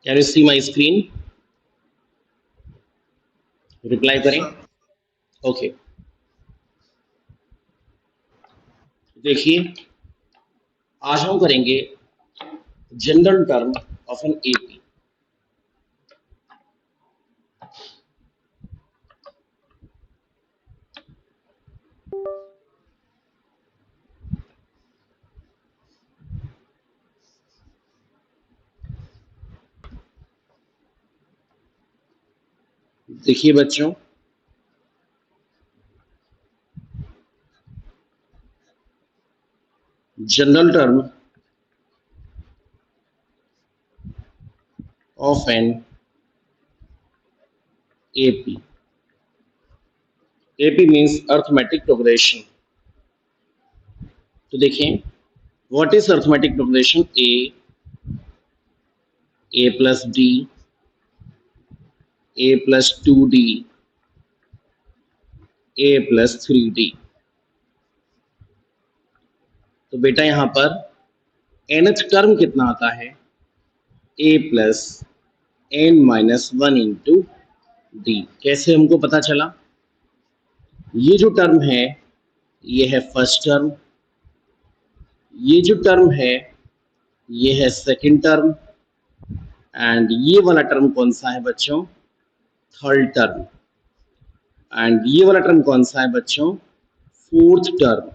Can you see my screen? Reply Yes, करें। sir. Okay, देखिए आज हम करेंगे general term of an AP. देखिए बच्चों, general term of an AP. AP means arithmetic progression. तो देखें, what is arithmetic progression? A plus d, a plus 2d, a plus 3d। तो बेटा यहाँ पर nth टर्म कितना आता है? A plus N minus one into D. कैसे हमको पता चला? ये जो टर्म है ये है फर्स्ट टर्म, ये जो टर्म है ये है सेकंड टर्म, एंड ये वाला टर्म कौन सा है बच्चों? Third term. एंड ये वाला टर्म कौन सा है बच्चों? Fourth term.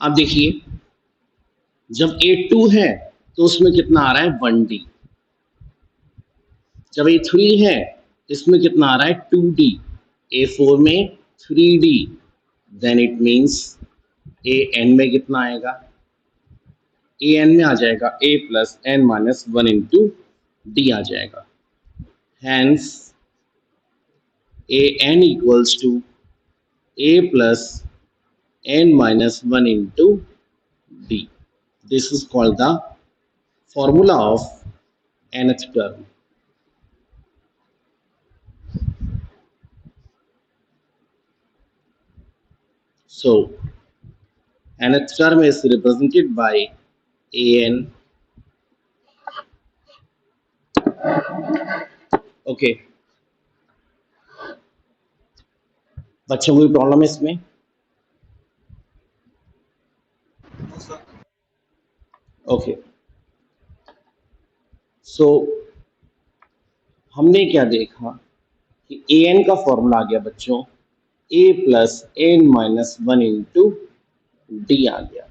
अब देखिए, जब A2 है तो उसमें कितना आ रहा है? 1D। जब A3 है इसमें कितना आ रहा है? 2D। A4 में 3D। Then it means AN में कितना आएगा? AN में आ जाएगा A plus N minus one into D आ जाएगा। Hence AN equals to A plus n minus 1 into d. This is called the formula of nth term. So, nth term is represented by an. Okay, बच्चों कोई problem है इसमें? No, sir. Okay, सो हमने क्या देखा कि an का formula आ गया बच्चों a plus N minus one into D आ गया।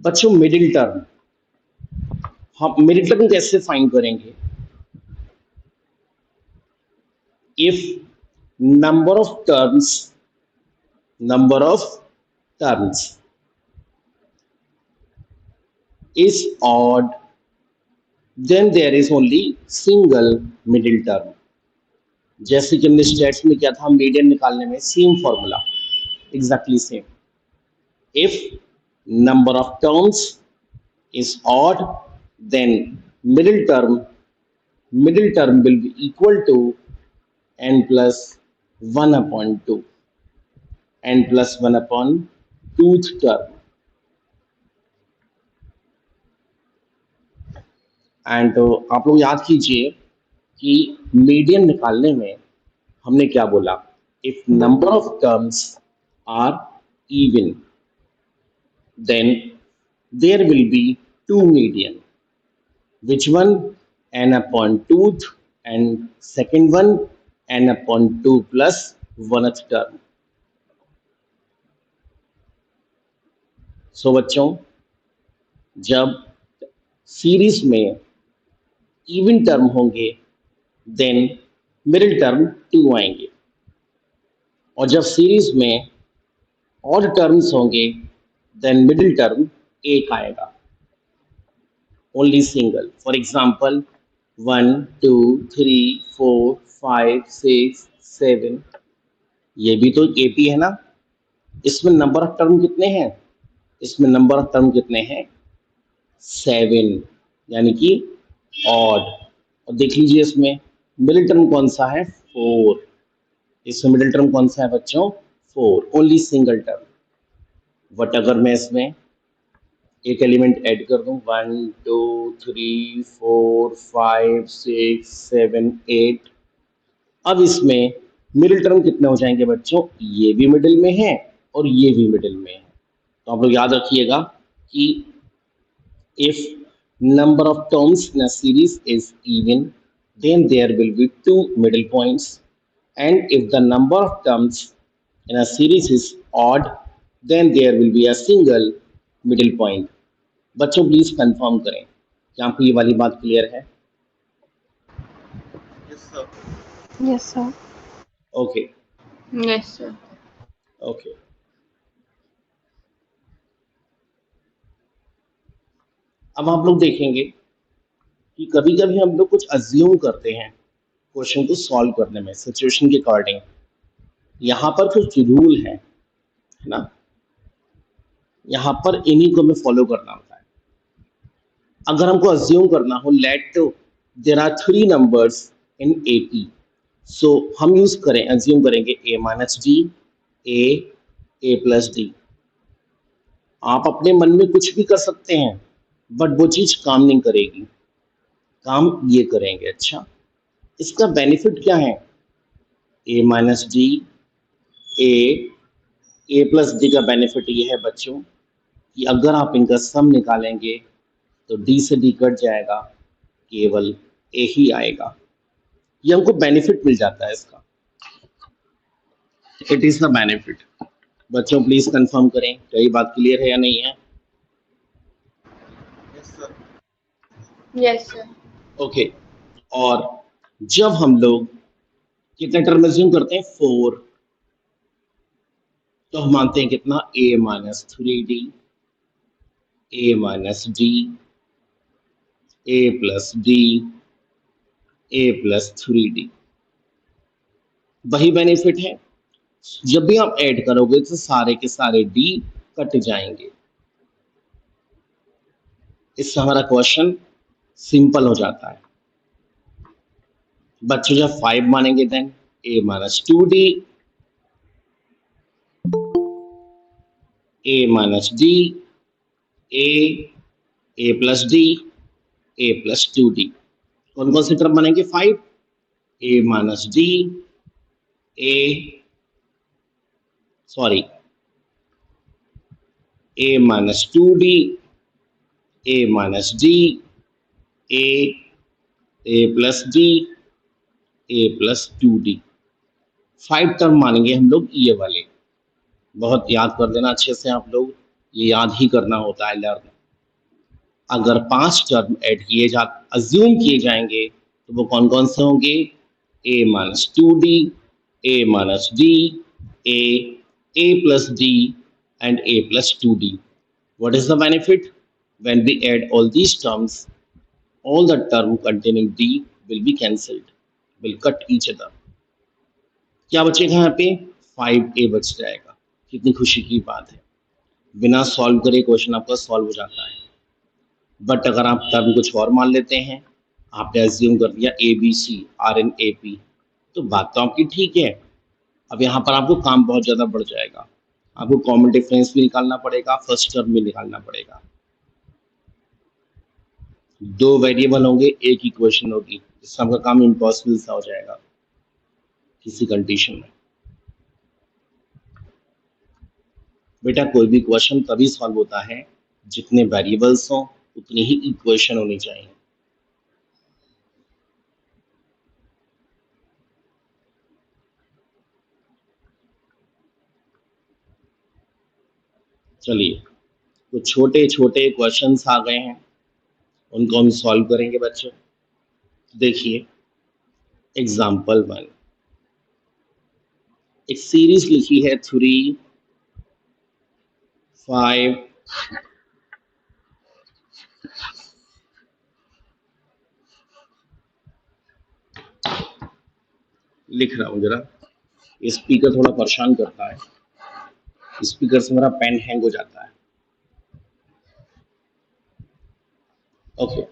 बच्चों मिडिल टर्म, हम मिडिल टर्म कैसे फाइंड करेंगे? If number of terms number of terms is odd, then there is only single middle term। जैसे कि हमने स्टेट्स में क्या था, मीडियन निकालने में same formula, exactly same. If number of terms is odd, then middle term middle term will be equal to n plus 1 upon 2, n plus 1 upon 2th term। And आप लोग याद कीजिए कि मीडियन निकालने में हमने क्या बोला? If number of terms are even, then there will be two median. Which one? n upon 2th, and second one n upon 2 plus 1th term। सो बच्चों, जब सीरीज में इवन टर्म होंगे देन मिडिल टर्म 2 आएंगे, और जब series में odd terms होंगे then middle term एक आएगा, ओनली सिंगल। फॉर एग्जाम्पल 1 2 3 4 5 6 7, ये भी तो एपी है ना? इसमें नंबर ऑफ टर्म कितने हैं? इसमें नंबर ऑफ टर्म कितने हैं? 7, यानी कि ऑड। और देख लीजिए इसमें मिडिल टर्म कौन सा है? 4। इसमें मिडिल टर्म कौन सा है बच्चों? 4, ओनली सिंगल टर्म। बट अगर मैं इसमें एक एलिमेंट ऐड कर दूं, 1 2 3 4 5 6 7 8, अब इसमें मिडिल टर्म कितने हो जाएंगे बच्चों? ये भी मिडिल में है और ये भी मिडिल में है। तो आप लोग याद रखिएगा कि if number of terms in a series is even, then there will be two middle points, and if the number of terms in a series is odd, then there will be a single middle point. बच्चों please confirm करें कि आपको ये वाली बात clear है? Yes, sir. Yes, sir. Okay Yes, sir. Okay. अब आप लोग देखेंगे कि कभी कभी हम लोग कुछ अज्यूम करते हैं क्वेश्चन को सॉल्व करने में सिचुएशन के अकॉर्डिंग। यहाँ पर कुछ रूल है ना, यहाँ पर इन्हीं को हमें फॉलो करना होता है। अगर हमको अज्यूम करना हो let there are 3 numbers in AP, so हम यूज करें अज्यूम करेंगे a-d, a+d। आप अपने मन में कुछ भी कर सकते हैं बट वो चीज काम नहीं करेगी, काम ये करेंगे। अच्छा, इसका बेनिफिट क्या है? a-d, a+d का बेनिफिट ये है बच्चों कि अगर आप इनका सम निकालेंगे तो d से d कट जाएगा, केवल a ही आएगा। ये हमको बेनिफिट मिल जाता है इसका। It is the benefit. बच्चों प्लीज कंफर्म करें क्या ये बात क्लियर है या नहीं है? Yes, sir. Yes, sir. Okay. और जब हम लोग कितने टर्म एज्यूम करते हैं? 4, तो हम मानते हैं कितना? a-3d, a-d, a+d, a+3d। वही बेनिफिट है। जब भी आप ऐड करोगे तो सारे के सारे d कट जाएंगे। इससे हमारा क्वेश्चन सिंपल हो जाता है। बच्चों जब 5 मानेंगे then a-2d, a-d, a+d, a+2d। कौन कौन से टर्म बनेंगे? 5, a-d, a sorry a-2d, a-d, a+d, a+2d। 5 term मानेंगे हम लोग ये वाले। बहुत याद कर देना अच्छे से आप लोग, ये याद ही करना होता है लर्न। अगर 5 टर्म ऐड किए जा अज्यूम किए जाएंगे तो वो कौन कौन से होंगे? a-2d, a-d, a+d and a+2d। What is the benefit? When we add all these terms, all the term containing d will be cancelled, will cut each other। क्या बचेगा यहाँ पे? 5a बच जाएगा। कितनी खुशी की बात है, बिना सॉल्व करे क्वेश्चन आपका सॉल्व हो जाता है। बट अगर आप टर्म कुछ और मान लेते हैं, आपने अज्यूम कर दिया ABC are an A P, तो बात तो आपकी ठीक है। अब यहाँ पर आपको काम बहुत ज़्यादा बढ़ जाएगा, आपको कॉमन डिफरेंस भी निकालना पड़ेगा, फर्स्ट टर्म भी निकालना पड़ेगा। 2 वेरिएबल होंगे, एक इक्वेशन होगी, जिससे आपका काम इम्पॉसिबल सा हो जाएगा किसी कंडीशन में। बेटा कोई भी क्वेश्चन तभी सॉल्व होता है जितने वेरिएबल्स हों उतनी ही इक्वेशन होनी चाहिए। चलिए, कुछ छोटे छोटे क्वेश्चंस आ गए हैं, उनको हम सॉल्व करेंगे बच्चों। देखिए एग्जाम्पल 1, एक सीरीज लिखी है 3 5 लिख रहा हूँ जरा, स्पीकर थोड़ा परेशान करता है। स्पीकर से मेरा पेन हैंग हो जाता है। Okay,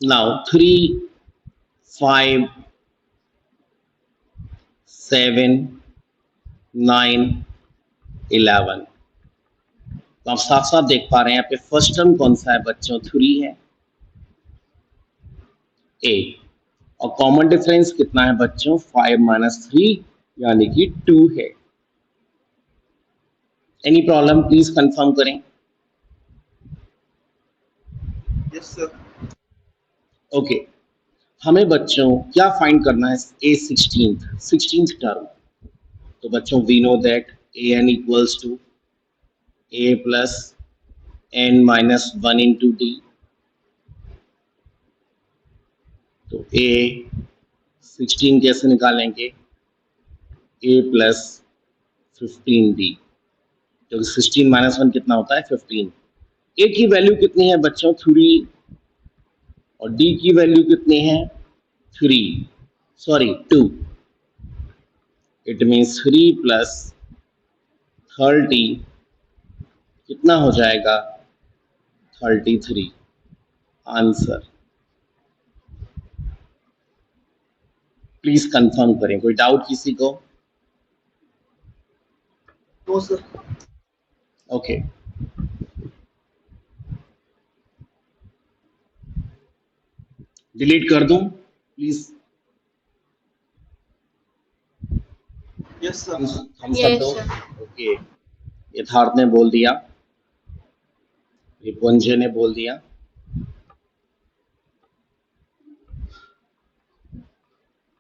now 3, 5, 7, 9, 11। तो आप साफ साफ देख पा रहे हैं यहाँ पे फर्स्ट टर्म कौन सा है बच्चों, 3 है, ए। और कॉमन डिफरेंस कितना है बच्चों, 5 माइनस 3 यानी कि 2 है। एनी प्रॉब्लम, प्लीज कंफर्म करें। Yes, sir. ओके, हमें बच्चों क्या फाइंड करना है, ए सिक्सटीन टर्म। तो बच्चों we know that a n equals to a plus N minus 1 into d. तो ए 16 कैसे निकालेंगे, ए प्लस 15 डी, क्योंकि 16 माइनस 1 कितना होता है, 15। ए की वैल्यू कितनी है बच्चों, 3, और डी की वैल्यू कितनी है, 2। इट मीन्स 3 प्लस 30 कितना हो जाएगा, 33। आंसर प्लीज कंफर्म करें, कोई डाउट किसी को। No, sir. ओके, डिलीट कर दूं प्लीज, Yes, sir. हम सब Yes, दो। sir. ओके, यथार्थ ने बोल दिया, रिपुंजय ने बोल दिया,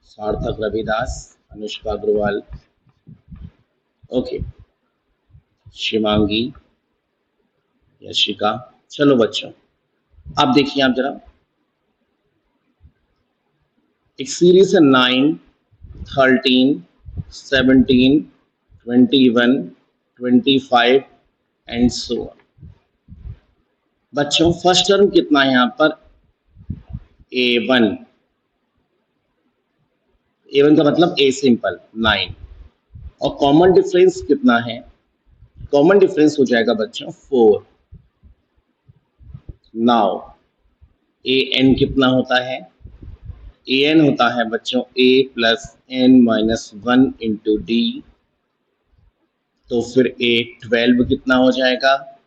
सार्थक रविदास, अनुष्का अग्रवाल, ओके, शिवांगी, यशिका। चलो बच्चों, आप देखिए, आप जरा एक सीरीज है 9, 13, 17, 21, 25 एंड सो ऑन। बच्चों फर्स्ट टर्म कितना है यहाँ पर, A1। A1 का मतलब A सिंपल 9, और कॉमन डिफरेंस कितना है, कॉमन डिफरेंस हो जाएगा बच्चों 4। नाउ AN कितना होता है, AN होता है बच्चों A plus N minus 1 into d. तो फिर A12 कितना हो जाएगा,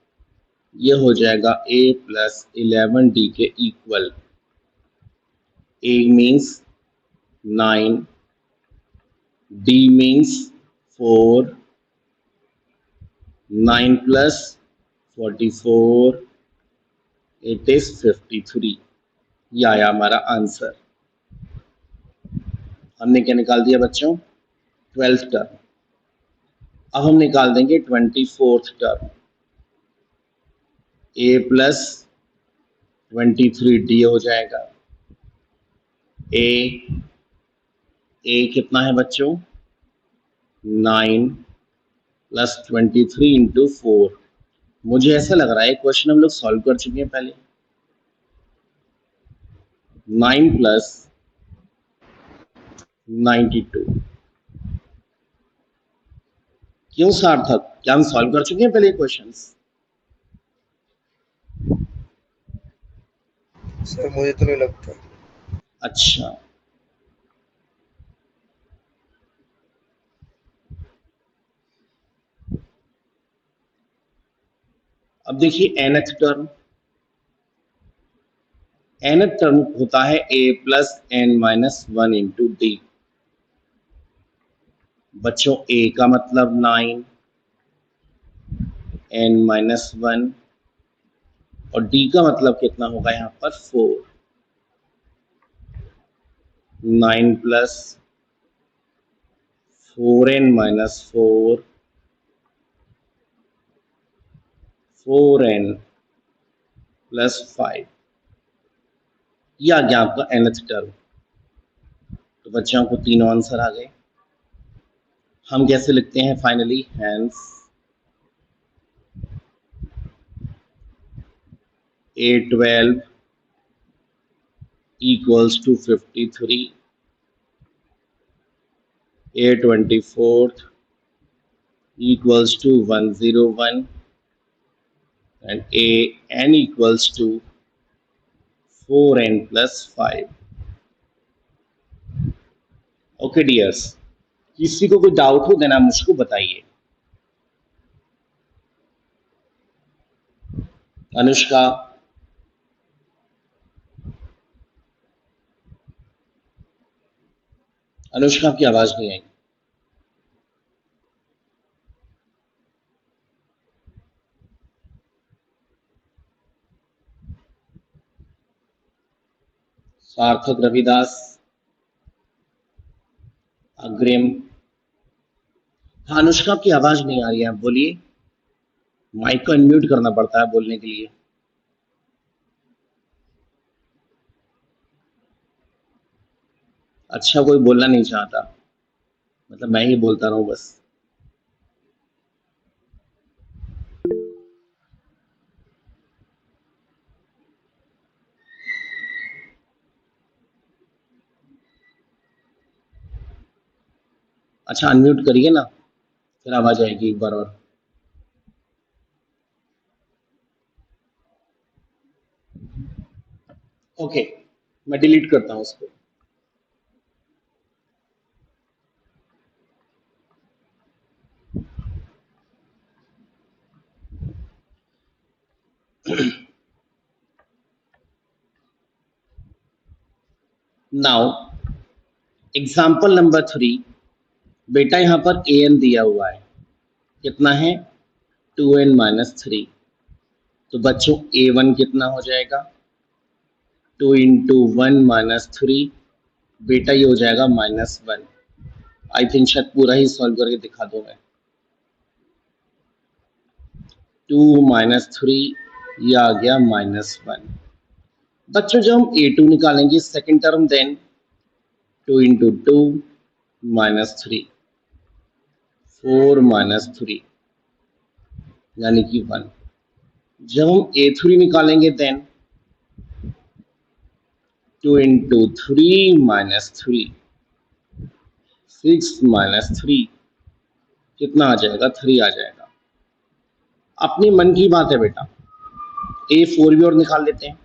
ये हो जाएगा A प्लस 11D के equal. A means 9, D means 4, 9 plus 44, it is 53। ये आया हमारा आंसर। हमने क्या निकाल दिया बच्चों, 12th टर्म। अब हम निकाल देंगे 24th term, A plus 23D हो जाएगा। ए कितना है बच्चों, 9 प्लस 23 इंटू 4। मुझे ऐसा लग रहा है क्वेश्चन हम लोग सॉल्व कर चुके हैं पहले। 9 प्लस 92। क्यों सार्थक, क्या हम सॉल्व कर चुके हैं पहले क्वेश्चंस? सर मुझे तो नहीं लगता। अच्छा, अब देखिए nth टर्म, nth टर्म होता है a plus N minus 1 into d. बच्चों a का मतलब 9, n माइनस 1, और d का मतलब कितना होगा यहाँ पर 4। 9 plus 4n minus 4, 4n plus 5। यह आ गया आपका nth टर्म। तो बच्चों को तीनों आंसर आ गए। हम कैसे लिखते हैं finally, hence A12 equals to 53, A24 equals to 101 and n equals to 4n plus 5. Okay dears, किसी को कोई डाउट हो देना मुझको बताइए। अनुष्का, अनुष्का की आवाज नहीं आई। सार्थक, रविदास, अग्रिम। हाँ, अनुष्का की आवाज नहीं आ रही है, आप बोलिए। माइक को अनम्यूट करना पड़ता है बोलने के लिए। अच्छा, कोई बोलना नहीं चाहता, मतलब मैं ही बोलता रहूं बस। अच्छा, अनम्यूट करिए ना, फिर आवाज आएगी एक बार और। ओके, मैं डिलीट करता हूं उसको। Now example number 3। बेटा यहाँ पर ए एन दिया हुआ है, कितना है 2n माइनस 3। तो बच्चों a1 कितना हो जाएगा 2 इंटू 1 माइनस 3। बेटा ये हो जाएगा -1। आई थिंक शायद पूरा ही सॉल्व करके दिखा दूं मैं। 2 माइनस 3, ये आ गया -1। बच्चों जब हम a2 निकालेंगे second term, then 2 into 2 minus 3, 4 minus 3 यानी कि 1। जब हम a3 निकालेंगे देन 2 इंटू 3 माइनस 3, 6 माइनस 3, कितना आ जाएगा 3 आ जाएगा। अपने मन की बात है बेटा, a4 भी और निकाल लेते हैं।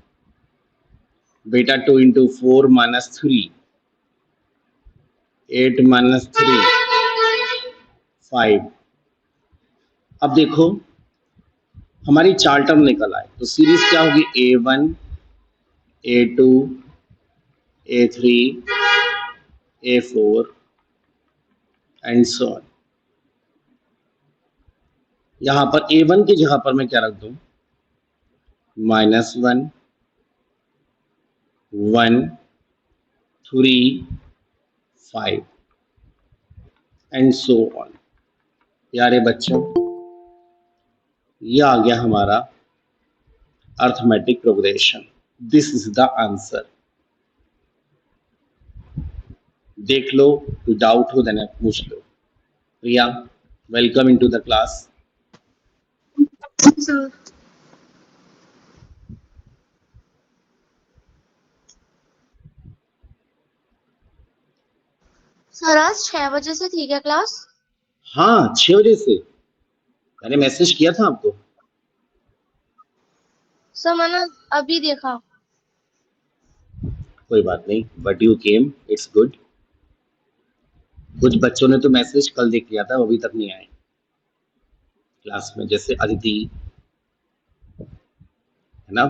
बेटा 2 इंटू 4 माइनस 3, 8 माइनस 3, 5। अब देखो हमारी 4 टर्म निकल आए, तो सीरीज क्या होगी a1, a2, a3, a4 and so on. यहां पर a1 की जगह पर मैं क्या रख दूं -1, 1, 3, 5 एंड सो ऑन। प्यारे बच्चों, ये आ गया हमारा arithmetic progression. This is the answer. देख लो, कोई डाउट हो देना पूछ लो। Priya, welcome into the class. Sir. Sir आज 6 बजे से थी क्या क्लास? हाँ, 6 बजे से। मैंने मैसेज किया था आपको। सर मैंने अभी देखा। कोई बात नहीं, but you came, it's good. कुछ बच्चों ने तो मैसेज कल देख लिया था, वो अभी तक नहीं आए क्लास में, जैसे अदिति, है ना।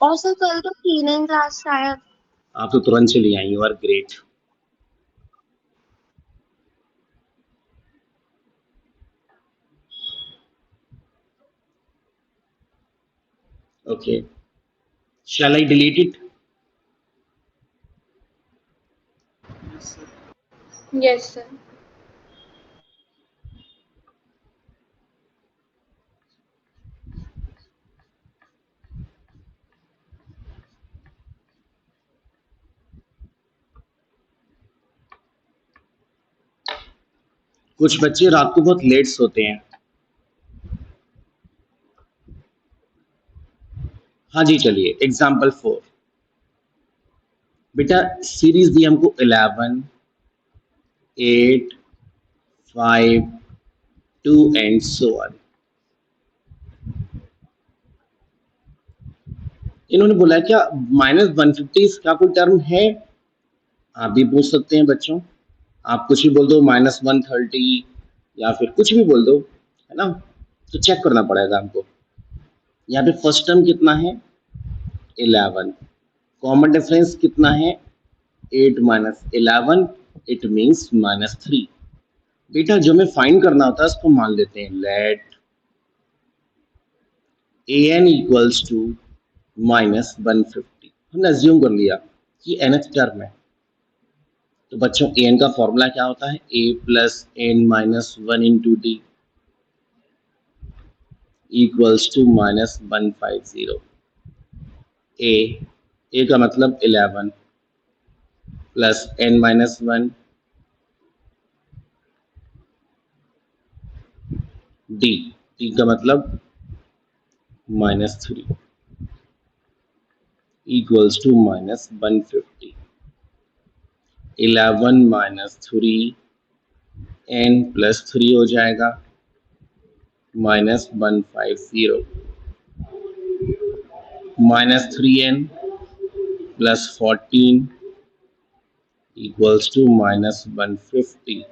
और सर कल तो थी नहीं क्लास शायद। आप तो तुरंत चली आई, you are great. Okay, shall I delete it? Yes, sir. Yes sir. कुछ बच्चे रात को बहुत लेट सोते हैं। हाँ जी, चलिए एग्जाम्पल 4। बेटा सीरीज दी हमको 11, 8, 5 2 and so on। इन्होंने बोला क्या -150 क्या कोई टर्म है? आप भी पूछ सकते हैं बच्चों, आप कुछ भी बोल दो, -130 या फिर कुछ भी बोल दो, है ना? तो चेक करना पड़ेगा हमको। यहाँ पे फर्स्ट टर्म कितना है? 11। कॉमन डिफरेंस कितना है? 8 माइनस 11, इट मीन्स -3। बेटा जो हमें फाइंड करना होता है उसको मान लेते हैं, लेट an इक्वल्स टू -150। हमने अज्यूम कर लिया कि nth टर्म है। तो बच्चों an का फॉर्मूला क्या होता है? a plus n minus 1 into d equals to -150। a का मतलब 11 प्लस n माइनस 1 डी का मतलब -3 equals to -150। 11 minus 3 n plus 3 हो जाएगा -150 -3n plus 14 equals to -150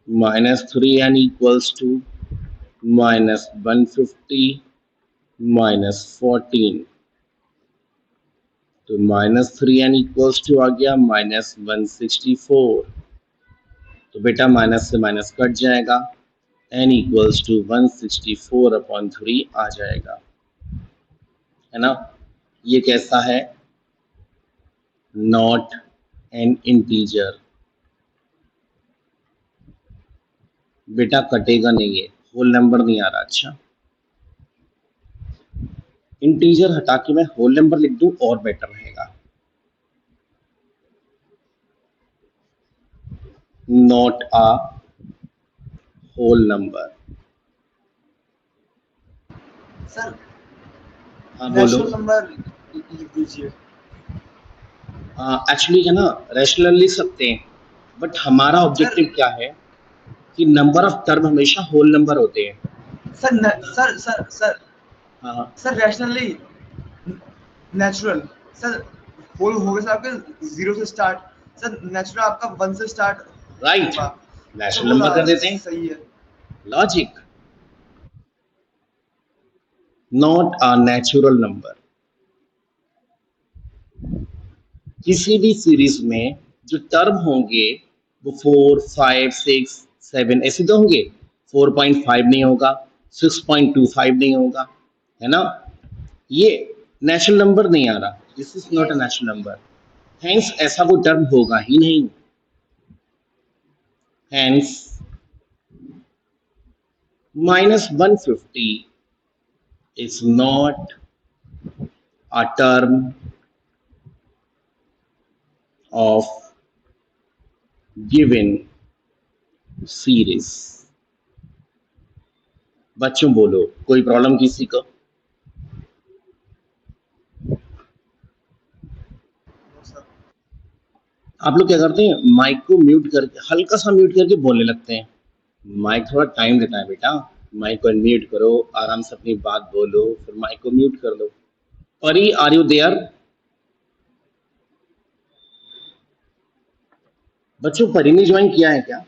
-3n equals to -150 -14, तो -3n इक्वल्स टू आ गया -164। तो बेटा माइनस से माइनस कट जाएगा, n इक्वल्स टू 164/3 आ जाएगा, है ना? ये कैसा है? Not an integer. बेटा कटेगा नहीं, है होल नंबर नहीं आ रहा। अच्छा, इंटीजर हटा के मैं होल नंबर लिख दूं और बेटर रहेगा। Not a whole number. Sir हाँ बोलो। नेचुरल नंबर लिख दीजिए। एक्चुअली है ना, रैशनल लिख सकते हैं, बट हमारा ऑब्जेक्टिव क्या है कि नंबर ऑफ टर्म हमेशा होल नंबर होते हैं। सर हाँ sir rationally natural sir whole होगा सर आपके 0 से स्टार्ट, सर नेचुरल आपका 1 से स्टार्ट राइट, होगा। सर नेचुरल वो नंबर कर देते हैं। सही है। Logic, not a natural number. किसी भी सीरीज में जो टर्म होंगे वो 4, 5, 6, 7 ऐसे तो होंगे। 4.5 नहीं होगा, 6.25 नहीं होगा, है ना? ये नेचुरल नंबर नहीं आ रहा, this is not a Yes. Natural number. Hence ऐसा कोई टर्म होगा ही नहीं। Hence -150 is not a term of given series। बच्चों बोलो, कोई प्रॉब्लम किसी को? आप लोग क्या करते हैं, माइक को म्यूट करके, हल्का सा म्यूट करके बोलने लगते हैं। माइक थोड़ा टाइम देता है बेटा, माइक को अनम्यूट करो, आराम से अपनी बात बोलो, फिर माइक को म्यूट कर दो। परी, आर यू देयर? बच्चों परी ने ज्वाइन किया है क्या?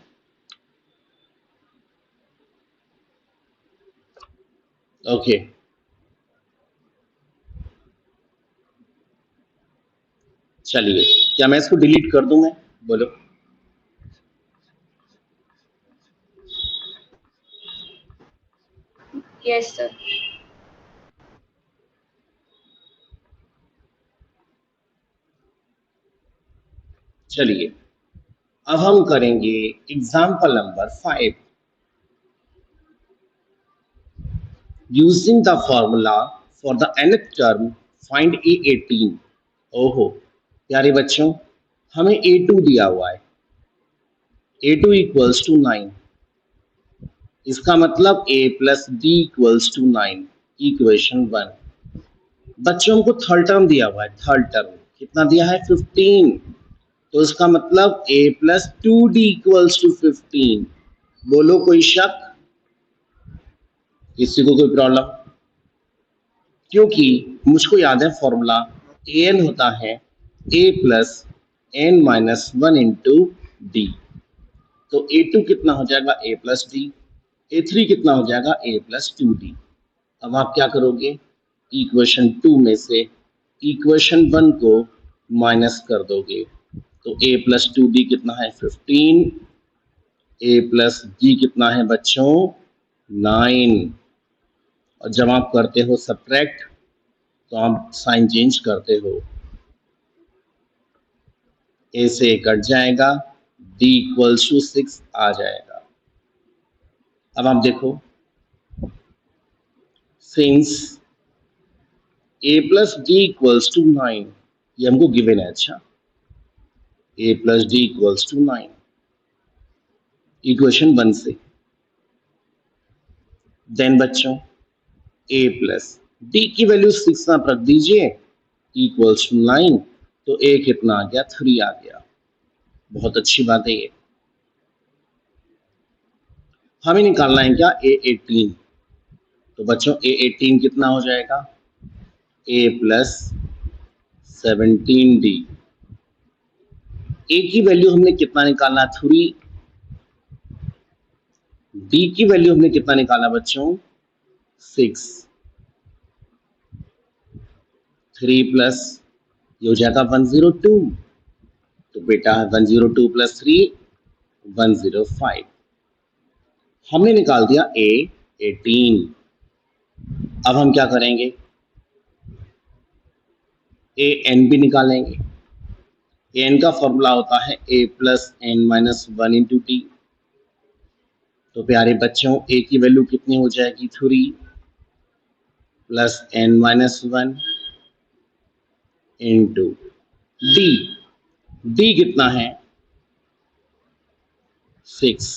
ओके, चलिए, क्या मैं इसको डिलीट कर दूं? मैं बोलो। Yes, sir. चलिए, अब हम करेंगे example number 5। Using the formula for the nth term find A18। ओहो प्यारे बच्चों, हमें A2 दिया हुआ है, A2 इक्वल्स टू 9। इसका मतलब A plus D equals to 9, equation 1। बच्चों को थर्ड टर्म दिया हुआ है, थर्ड टर्म कितना दिया है? 15। तो इसका मतलब a plus 2d equals to 15। बोलो कोई शक, किसी को कोई प्रॉब्लम? क्योंकि मुझको याद है फॉर्मूला an होता है a plus n minus 1 into d. तो a2 कितना हो जाएगा a प्लस डी, a3 कितना हो जाएगा a प्लस 2d। अब आप क्या करोगे, इक्वेशन 2 में से इक्वेशन 1 को माइनस कर दोगे। तो a प्लस 2d कितना है 15, a प्लस d कितना है बच्चों 9। और जब आप करते हो सब्ट्रैक्ट तो आप साइन चेंज करते हो, a से a कट जाएगा, d इक्वल्स टू 6 आ जाएगा। अब आप देखो, since a plus d equals to 9, ये हमको गिवन है। अच्छा, a plus d equals to 9 equation 1 से। देन बच्चों a प्लस डी की वैल्यू 6 आप रख दीजिए इक्वल्स टू 9, तो a कितना आ गया 3 आ गया। बहुत अच्छी बात है ये। हमें निकालना है क्या a18। तो बच्चों a18 कितना हो जाएगा a प्लस 17d। a की वैल्यू हमने कितना निकालना 3, d की वैल्यू हमने कितना निकाला बच्चों 6। 3 प्लस ये हो जाएगा 102। तो बेटा 102 प्लस 3 105। हमने निकाल दिया a18। अब हम क्या करेंगे, an भी निकालेंगे। an का फॉर्मूला होता है a plus n minus 1 into T. तो प्यारे बच्चों a की वैल्यू कितनी हो जाएगी 3 plus n minus 1 into D. D कितना है 6।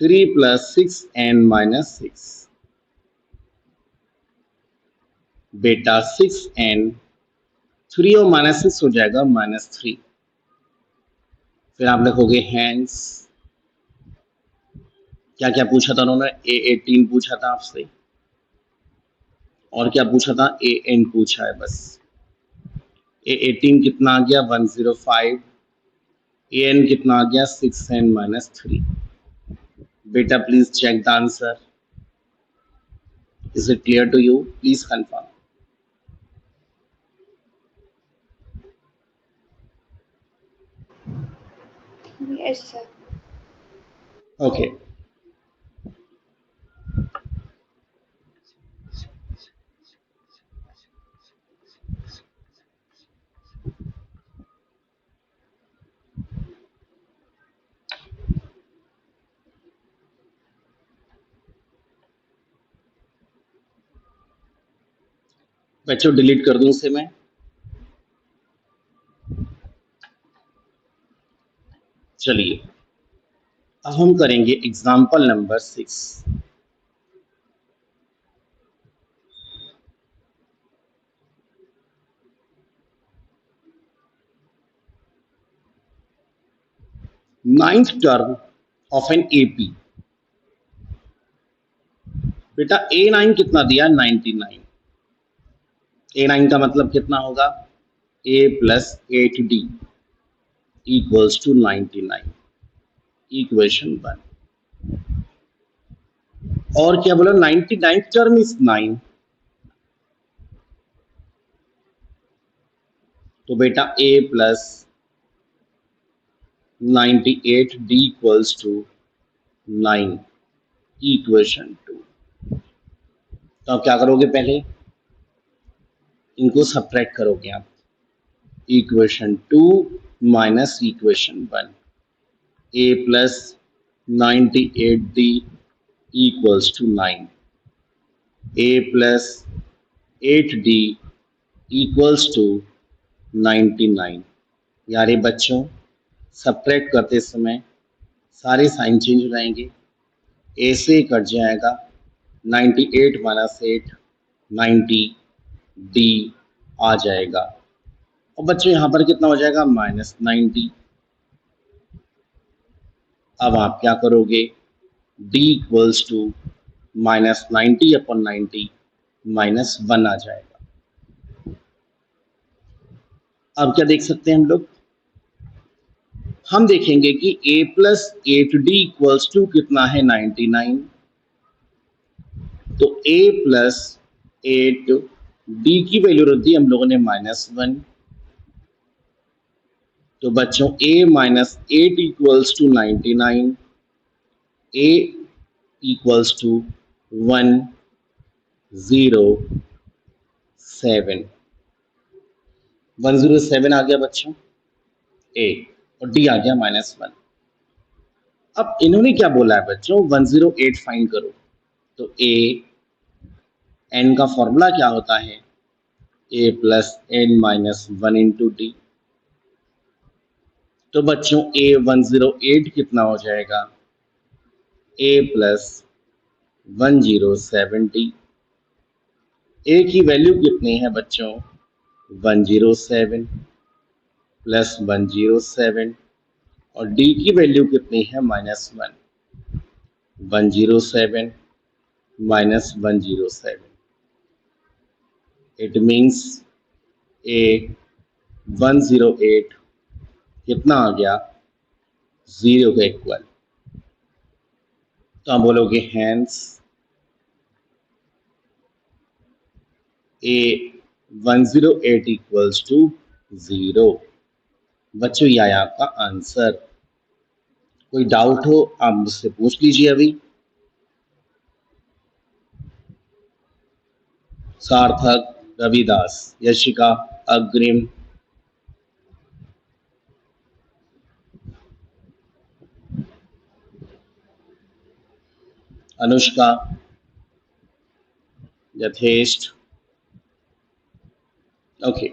3 प्लस 6 n माइनस 6। बेटा 6n, 3 और माइनस 6 हो जाएगा -3। फिर आप लिखोगे हैंस, क्या क्या पूछा था उन्होंने, a18 पूछा था आपसे, और क्या पूछा था an पूछा है बस। a18 कितना आ गया 105, an कितना आ गया 6n माइनस 3। बेटा please check the answer, is it clear to you, please confirm. Yes, sir. Okay, बच्चों डिलीट कर दूं इसे मैं। चलिए अब हम करेंगे example number 6। Ninth term of an AP. बेटा A9 कितना दिया 99। A9 का मतलब कितना होगा a plus 8d equals to 99 equation 1। और क्या बोला 99 टर्म इज 9। तो बेटा a plus 98d equals to 9 equation 2। तो आप क्या करोगे, पहले इनको सब्ट्रैक्ट करोगे आप। Equation 2 minus equation 1, a plus 98d equals to 9, a plus 8d equals to 99। यारे बच्चों सब्ट्रैक्ट करते समय सारे साइन चेंज हो जाएंगे, a से कट जाएगा 98 माइनस 8 90, d आ जाएगा और बच्चों यहाँ पर कितना हो जाएगा -90। अब आप क्या करोगे, d इक्वल्स टू -90/90 -1 आ जाएगा। अब क्या देख सकते हैं हम लोग, हम देखेंगे कि a plus 8d equals to कितना है 99। तो a प्लस 8d की वैल्यू रख दी हम लोगों ने -1। तो बच्चों a minus 8 equals to 99, a equals to 107। 107 आ गया बच्चों a, और d आ गया -1। अब इन्होंने क्या बोला है बच्चों, 108 फाइंड करो। तो a n का फॉर्मूला क्या होता है, a plus n minus 1 into d. तो बच्चों a 108 कितना हो जाएगा, a प्लस 1070। a की वैल्यू कितनी है बच्चों, 107 प्लस 107, और d की वैल्यू कितनी है -1, 107 माइनस 107। इट मीन्स a 108 कितना आ गया, 0 के इक्वल। तो आप बोलोगे हैंस a 108 इक्वल्स टू 0। बच्चों ये आया आपका आंसर। कोई डाउट हो आप मुझसे पूछ लीजिए अभी। सार्थक, रविदास, यशिका, अग्रिम, अनुष्का, यथेष्ट, ओके।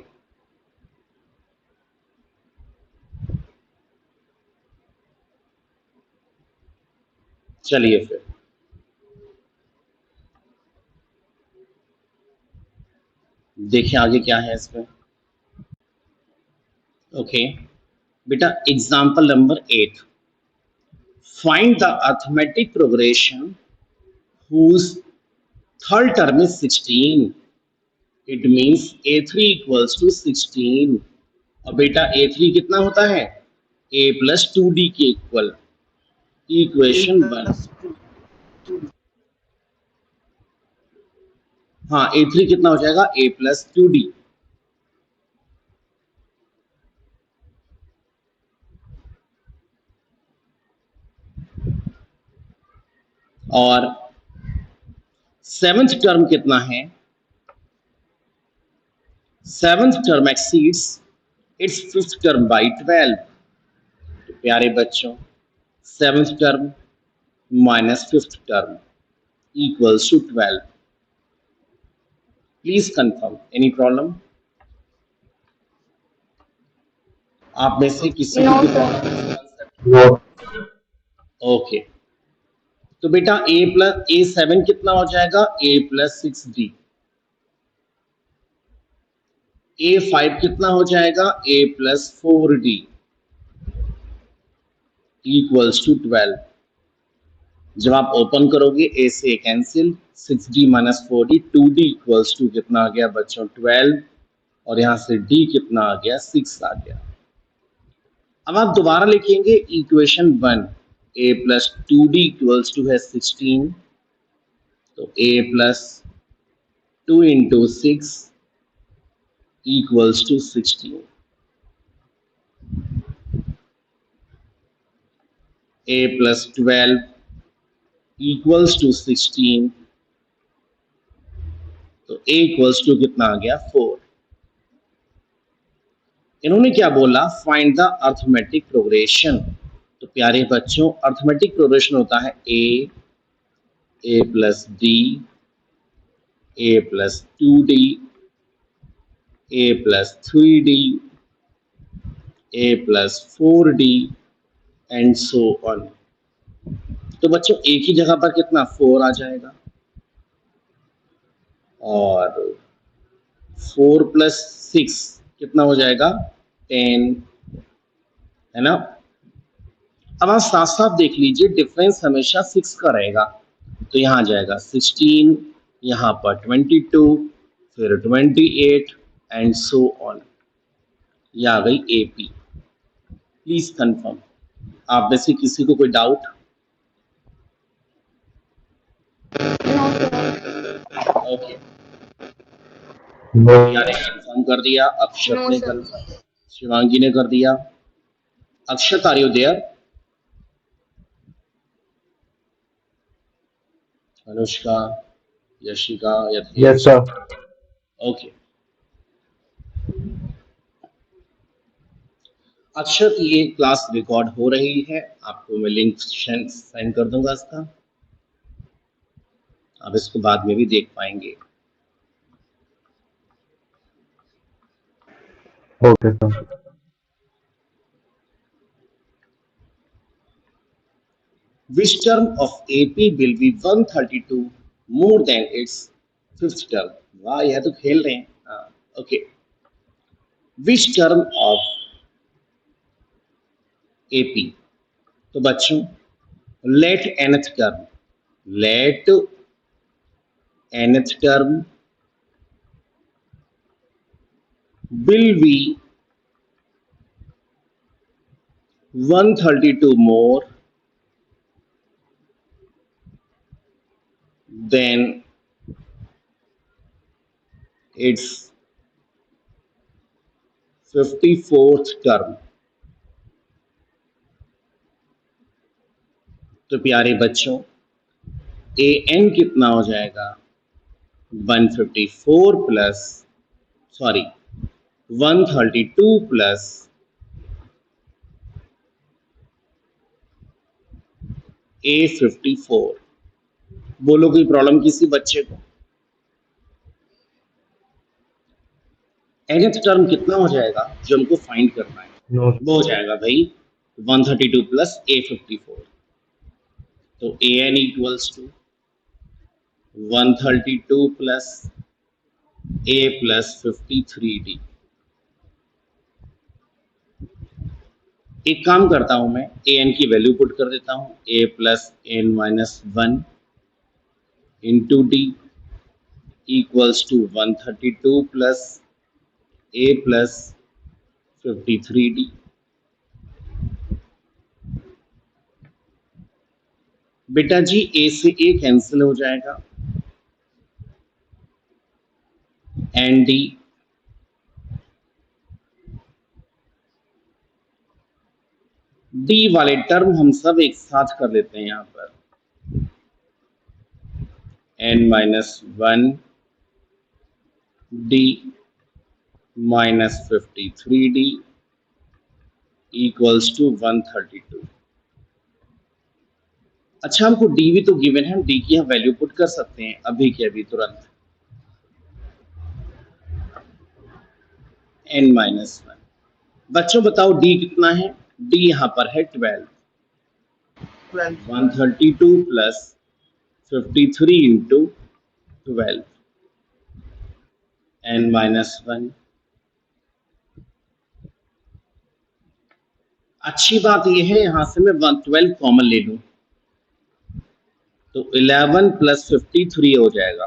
चलिए फिर देखिए आगे क्या है इसमें। ओके बेटा, example number 8, find the arithmetic progression whose third term is 16। It means a3 equals to 16। और बेटा a3 कितना होता है, a प्लस 2d के इक्वल, इक्वेशन 1। हाँ a3 कितना हो जाएगा, a प्लस 2d। और सेवंथ टर्म कितना है, seventh term exceeds its fifth term by 12। तो प्यारे बच्चों, seventh term minus fifth term equals to 12। Please confirm, any problem? आप में से किसी No, को sir. ओके। तो बेटा a प्लस a7 कितना हो जाएगा, a प्लस 6d। a5 कितना हो जाएगा, a plus 4d equals to 12। जब आप ओपन करोगे a से cancel, 6d minus 4d, 2d equals to कितना आ गया बच्चों 12, और यहां से d कितना आ गया 6 आ गया। अब आप दोबारा लिखेंगे equation 1, a plus 2d equals to है 16। तो a plus 2 into 6 equals to 16। a plus 12 equals to 16। तो a equals to कितना आ गया 4। इन्होंने क्या बोला, फाइंड द अर्थमेटिक प्रोग्रेशन। तो प्यारे बच्चों, अर्थमेटिक प्रोग्रेशन होता है a plus d, a plus 2d, a plus 3d, a plus 4d and so on. तो बच्चों एक ही जगह पर कितना 4 आ जाएगा, और 4 प्लस 6 कितना हो जाएगा 10, है ना। अब आप साथ साथ देख लीजिए, डिफरेंस हमेशा 6 का रहेगा, तो यहाँ आ जाएगा 16, यहाँ पर 22, फिर 28 एंड सो ऑन। ये आ गई AP। Please confirm. आप में से किसी को कोई doubt? No sir. Okay, no Priya ने कंफर्म कर दिया, अक्षत नो ने सर। कंफर्म, शिवांगी ने कर दिया। Akshat, are you there? Anushka, Yashika, yes Yathesh? Sir. Okay. Akshat, ये क्लास रिकॉर्ड हो रही है, आपको मैं लिंक सेंड कर दूंगा इसका, आप इसको बाद में भी देख पाएंगे। Okay sir. Which term of AP will be 132 more than its fifth term? वाह, यह तो खेल रहे हैं। हाँ, okay. Which term of AP? तो बच्चों, let nth term, let nth term will be 132 more than its 54th term। तो प्यारे बच्चों, an कितना हो जाएगा? 154 प्लस, सॉरी 132 प्लस A54। बोलो कोई प्रॉब्लम किसी बच्चे को? nth टर्म कितना हो जाएगा जो हमको फाइंड करना है? नो वो हो जाएगा भाई 132 प्लस A54। तो an equals to 132 plus A plus 53D। एक काम करता हूं, मैं an की वैल्यू पुट कर देता हूं, A plus n minus 1 into D equals to 132 plus A plus 53D। बेटा जी, A से A कैंसिल हो जाएगा, एंड D वाले टर्म हम सब एक साथ कर लेते हैं यहां पर, n minus 1 D minus 53D equals to 132। अच्छा, हमको D भी तो गिवन है, हम D की हम वैल्यू पुट कर सकते हैं अभी के अभी तुरंत। n minus 1। बच्चों बताओ D कितना है? D यहां पर है 12। 12 132 प्लस 53 इंटू 12, n माइनस 1। अच्छी बात यह है, यहां से मैं 112 कॉमन ले लूं तो 11 प्लस 53 हो जाएगा।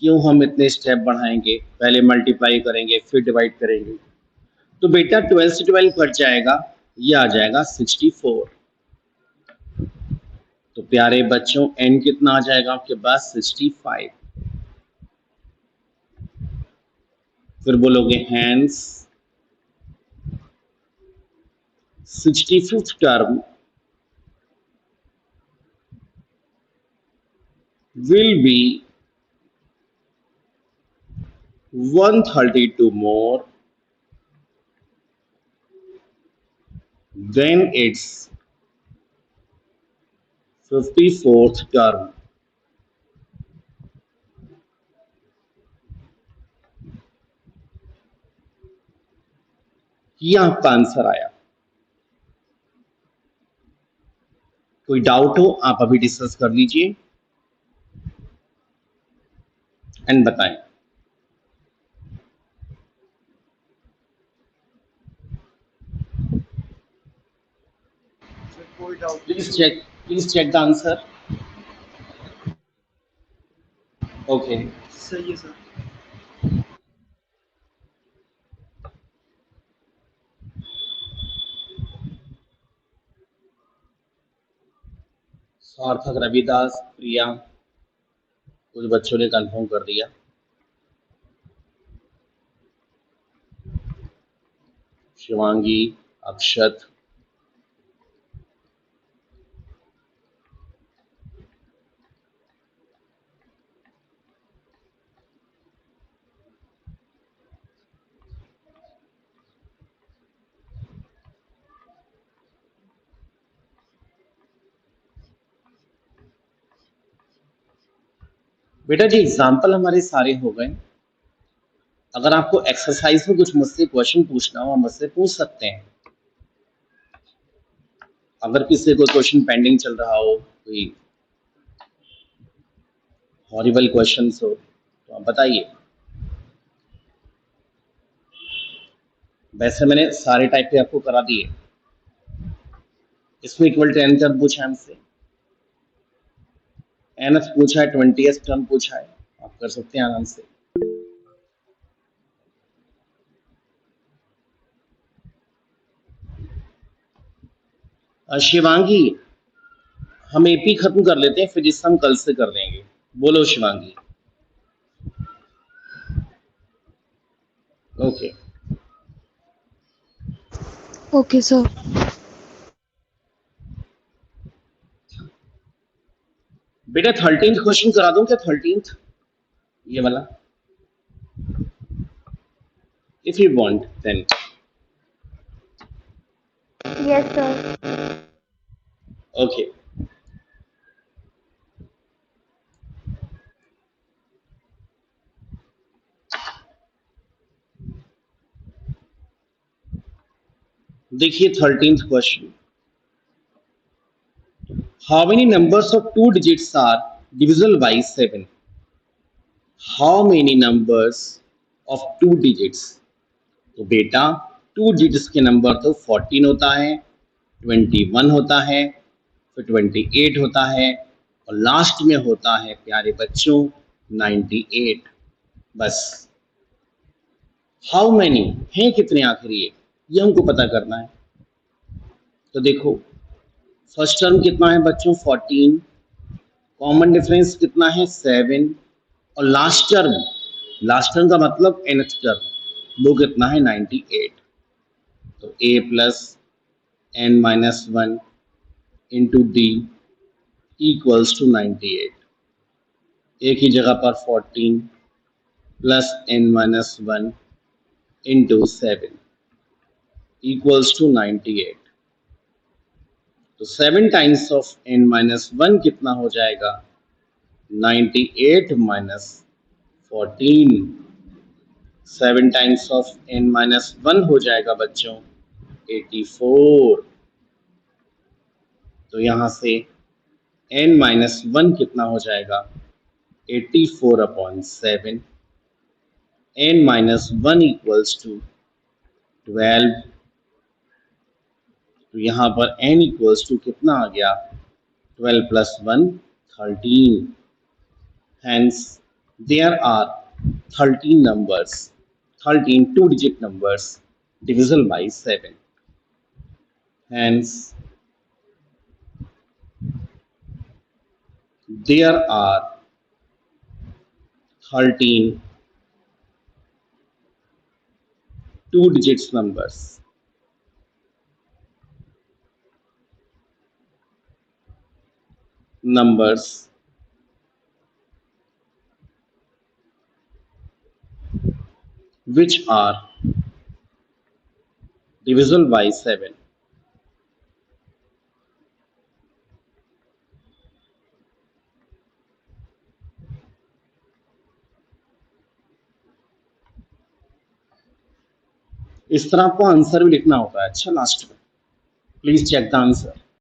क्यों हम इतने स्टेप बढ़ाएंगे, पहले मल्टीप्लाई करेंगे फिर डिवाइड करेंगे। तो बेटा 12 से 12 कट जाएगा, ये आ जाएगा 64। तो प्यारे बच्चों, n कितना आ जाएगा आपके पास? 65। फिर बोलोगे hence 65th term will be 132 more than its 54th term। ये आपका आंसर आया। कोई डाउट हो आप अभी डिस्कस कर लीजिए एंड बताएं। कोई doubt Please check the answer. Okay. सही है सर। सार्थक, रविदास, प्रिया, कुछ बच्चों ने कंफर्म कर दिया। शिवांगी, अक्षत, बेटा जी एग्जाम्पल हमारे सारे हो गए। अगर आपको एक्सरसाइज में कुछ मुझसे क्वेश्चन पूछना हो, मुझसे पूछ सकते हैं। अगर किसी को क्वेश्चन पेंडिंग चल रहा हो, कोई हॉरिबल क्वेश्चन हो तो आप बताइए। वैसे मैंने सारे टाइप के आपको करा दिए। इसमें इक्वल टू एन टर्म पूछा है हमसे, एनथ पूछा है, 20th टर्म पूछा है, आप कर सकते हैं आराम से। शिवांगी, हम एपी खत्म कर लेते हैं, फिजिक्स हम कल से कर देंगे। बोलो शिवांगी। Okay Okay, sir. बेटा 13th क्वेश्चन करा दूं क्या? 13th ये वाला, if you want then. Yes, sir. Okay देखिए 13th question, how many numbers of 2 digits are divisible by 7? How many numbers of 2 digits? तो बेटा 2 डिजिट्स के नंबर तो 14 होता है, 21 होता है, फिर 28 होता है, और लास्ट में होता है प्यारे बच्चों 98। बस हाउ मैनी हैं कितने आखिर ये हमको पता करना है। तो देखो फर्स्ट टर्म कितना है बच्चों 14, कॉमन डिफरेंस कितना है 7, और लास्ट टर्म का मतलब nth टर्म वो कितना है 98। तो a plus n minus 1 into d equals to 98। एक ही जगह पर 14 plus n minus 1 into 7 equals to 98। तो 7 टाइम्स ऑफ n माइनस 1 कितना हो जाएगा 98 minus 14। 7 times of n minus 1 हो जाएगा बच्चों 84। तो यहाँ से n माइनस 1 कितना हो जाएगा 84 upon 7। n minus 1 equals to 12। तो यहाँ पर n इक्वल्स टू कितना आ गया 12 plus 1 13। Hence there are 13 numbers, 13 two-digit numbers divisible by 7. Hence there are 13 two-digit numbers which are divisible by 7. इस तरह आपको आंसर भी लिखना होता है। अच्छा लास्ट में प्लीज चेक द आंसर।